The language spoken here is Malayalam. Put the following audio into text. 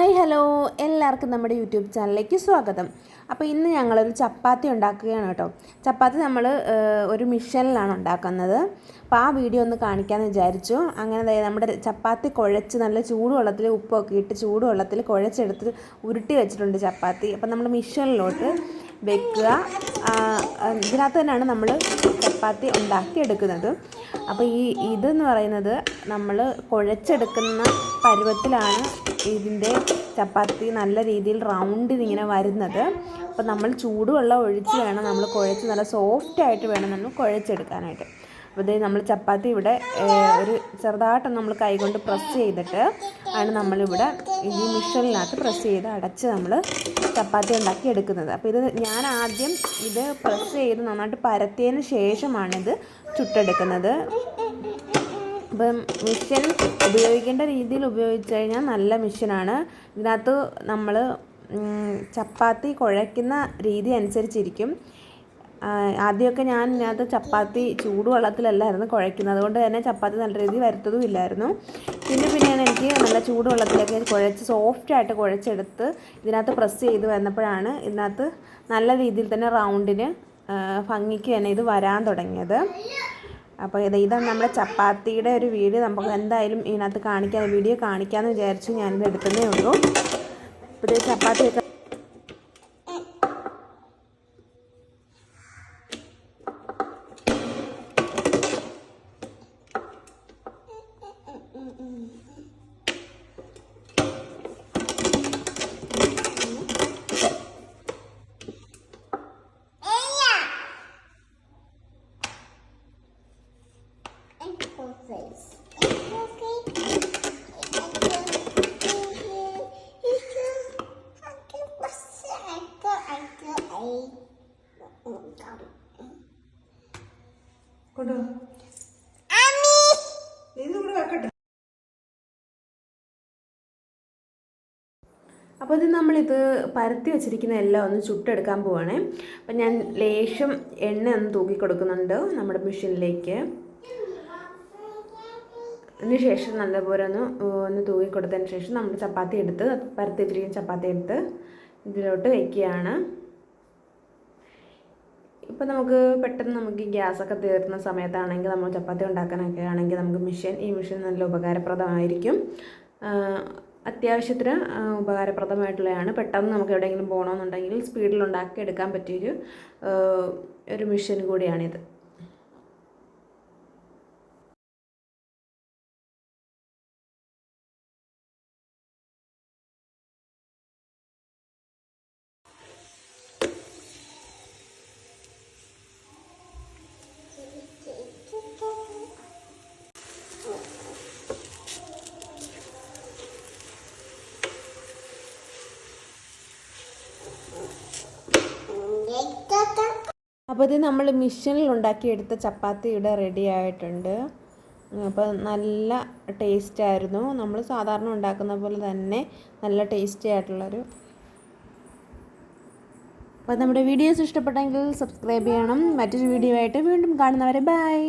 ഹായ് ഹലോ എല്ലാവർക്കും നമ്മുടെ യൂട്യൂബ് ചാനലിലേക്ക് സ്വാഗതം. അപ്പോൾ ഇന്ന് ഞങ്ങളൊരു ചപ്പാത്തി ഉണ്ടാക്കുകയാണ് കേട്ടോ. ചപ്പാത്തി നമ്മൾ ഒരു മിഷനിലാണ് ഉണ്ടാക്കുന്നത്. അപ്പോൾ ആ വീഡിയോ ഒന്ന് കാണിക്കാമെന്ന് വിചാരിച്ചു. അങ്ങനെ നമ്മുടെ ചപ്പാത്തി കുഴച്ച് നല്ല ചൂടുവെള്ളത്തിൽ ഉപ്പൊക്കെ ഇട്ട് ചൂടുവെള്ളത്തിൽ കുഴച്ചെടുത്ത് ഉരുട്ടി വെച്ചിട്ടുണ്ട് ചപ്പാത്തി. അപ്പോൾ നമ്മൾ മിഷനിലോട്ട് വെക്കുക. ഇതിനകത്ത് തന്നെയാണ് നമ്മൾ ചപ്പാത്തി ഉണ്ടാക്കിയെടുക്കുന്നത്. അപ്പോൾ ഇതെന്ന് പറയുന്നത് നമ്മൾ കുഴച്ചെടുക്കുന്ന പരുവത്തിലാണ് ഇതിൻ്റെ ചപ്പാത്തി നല്ല രീതിയിൽ റൗണ്ടിൽ ഇങ്ങനെ വരുന്നത്. അപ്പോൾ നമ്മൾ ചൂടുവെള്ളം ഒഴിച്ച് വേണം നമ്മൾ കുഴച്ച് നല്ല സോഫ്റ്റായിട്ട് വേണം നമ്മൾ കുഴച്ചെടുക്കാനായിട്ട്. അപ്പോൾ ഇത് നമ്മൾ ചപ്പാത്തി ഇവിടെ ഒരു ചെറുതായിട്ട് നമ്മൾ കൈകൊണ്ട് പ്രസ് ചെയ്തിട്ട് ആണ് നമ്മളിവിടെ ഈ മിഷനിനകത്ത് പ്രസ് ചെയ്ത് അടച്ച് നമ്മൾ ചപ്പാത്തി ഉണ്ടാക്കി എടുക്കുന്നത്. അപ്പോൾ ഇത് ഞാൻ ആദ്യം ഇത് പ്രസ് ചെയ്ത് നന്നായിട്ട് പരത്തിയതിന് ശേഷമാണിത് ചുട്ടെടുക്കുന്നത്. അപ്പം മിഷ്യൻ ഉപയോഗിക്കേണ്ട രീതിയിൽ ഉപയോഗിച്ച് കഴിഞ്ഞാൽ നല്ല മിഷ്യനാണ്. ഇതിനകത്ത് നമ്മൾ ചപ്പാത്തി കുഴയ്ക്കുന്ന രീതി അനുസരിച്ചിരിക്കും. ആദ്യമൊക്കെ ഞാൻ ഇതിനകത്ത് ചപ്പാത്തി ചൂടുവെള്ളത്തിലല്ലായിരുന്നു കുഴയ്ക്കുന്നത്, അതുകൊണ്ട് തന്നെ ചപ്പാത്തി നല്ല രീതിയിൽ വരുത്തതും ഇല്ലായിരുന്നു. പിന്നെയാണ് എനിക്ക് നല്ല ചൂടുവെള്ളത്തിലേക്ക് കുഴച്ച് സോഫ്റ്റായിട്ട് കുഴച്ചെടുത്ത് ഇതിനകത്ത് പ്രസ് ചെയ്ത് വന്നപ്പോഴാണ് ഇതിനകത്ത് നല്ല രീതിയിൽ തന്നെ റൗണ്ടിന് ഭംഗിക്ക് തന്നെ ഇത് വരാൻ തുടങ്ങിയത്. അപ്പോൾ ഇതാണ് നമ്മുടെ ചപ്പാത്തിയുടെ ഒരു വീഡിയോ. നമുക്ക് എന്തായാലും ഇതിനകത്ത് വീഡിയോ കാണിക്കാമെന്ന് വിചാരിച്ചു ഞാനിത് എടുത്തതേ ഉള്ളൂ. അപ്പോൾ ഇത് ചപ്പാത്തിയൊക്കെ face. അപ്പോൾ ഇത് നമ്മളിത് പരത്തി വെച്ചിരിക്കുന്ന എല്ലാം ഒന്ന് ചുട്ടെടുക്കാൻ പോവുകയാണേ. അപ്പം ഞാൻ ലേശം എണ്ണ ഒന്ന് തൂക്കി കൊടുക്കുന്നുണ്ട് നമ്മുടെ മെഷീനിലേക്ക്. അതിന് ശേഷം നല്ലപോലെ ഒന്ന് തൂക്കി കൊടുത്തതിന് ശേഷം നമ്മൾ ചപ്പാത്തി എടുത്ത് പരത്തി വെച്ചിരിക്കുന്ന ചപ്പാത്തി എടുത്ത് ഇതിലോട്ട് വയ്ക്കുകയാണ്. ഇപ്പോൾ നമുക്ക് പെട്ടെന്ന് നമുക്ക് ഗ്യാസൊക്കെ തീർന്ന സമയത്താണെങ്കിൽ നമ്മൾ ചപ്പാത്തി ഉണ്ടാക്കാനൊക്കെ ആണെങ്കിൽ നമുക്ക് ഈ മെഷീൻ നല്ല ഉപകാരപ്രദമായിരിക്കും. അത്യാവശ്യത്തിന് ഉപകാരപ്രദമായിട്ടുള്ളതാണ്. പെട്ടെന്ന് നമുക്ക് എവിടെയെങ്കിലും പോകണമെന്നുണ്ടെങ്കിൽ സ്പീഡിൽ ഉണ്ടാക്കി എടുക്കാൻ പറ്റിയൊരു മെഷീൻ കൂടിയാണിത്. അപ്പോൾ ഇത് നമ്മൾ മിഷനിൽ ഉണ്ടാക്കിയെടുത്ത ചപ്പാത്തി ഇവിടെ റെഡി ആയിട്ടുണ്ട്. അപ്പോൾ നല്ല ടേസ്റ്റ് ആയിരുന്നു. നമ്മൾ സാധാരണ ഉണ്ടാക്കുന്ന പോലെ തന്നെ നല്ല ടേസ്റ്റി ആയിട്ടുള്ളൊരു. അപ്പോൾ നമ്മുടെ വീഡിയോസ് ഇഷ്ടപ്പെട്ടെങ്കിൽ സബ്സ്ക്രൈബ് ചെയ്യണം. മറ്റൊരു വീഡിയോ ആയിട്ട് വീണ്ടും കാണുന്നവരെ ബൈ.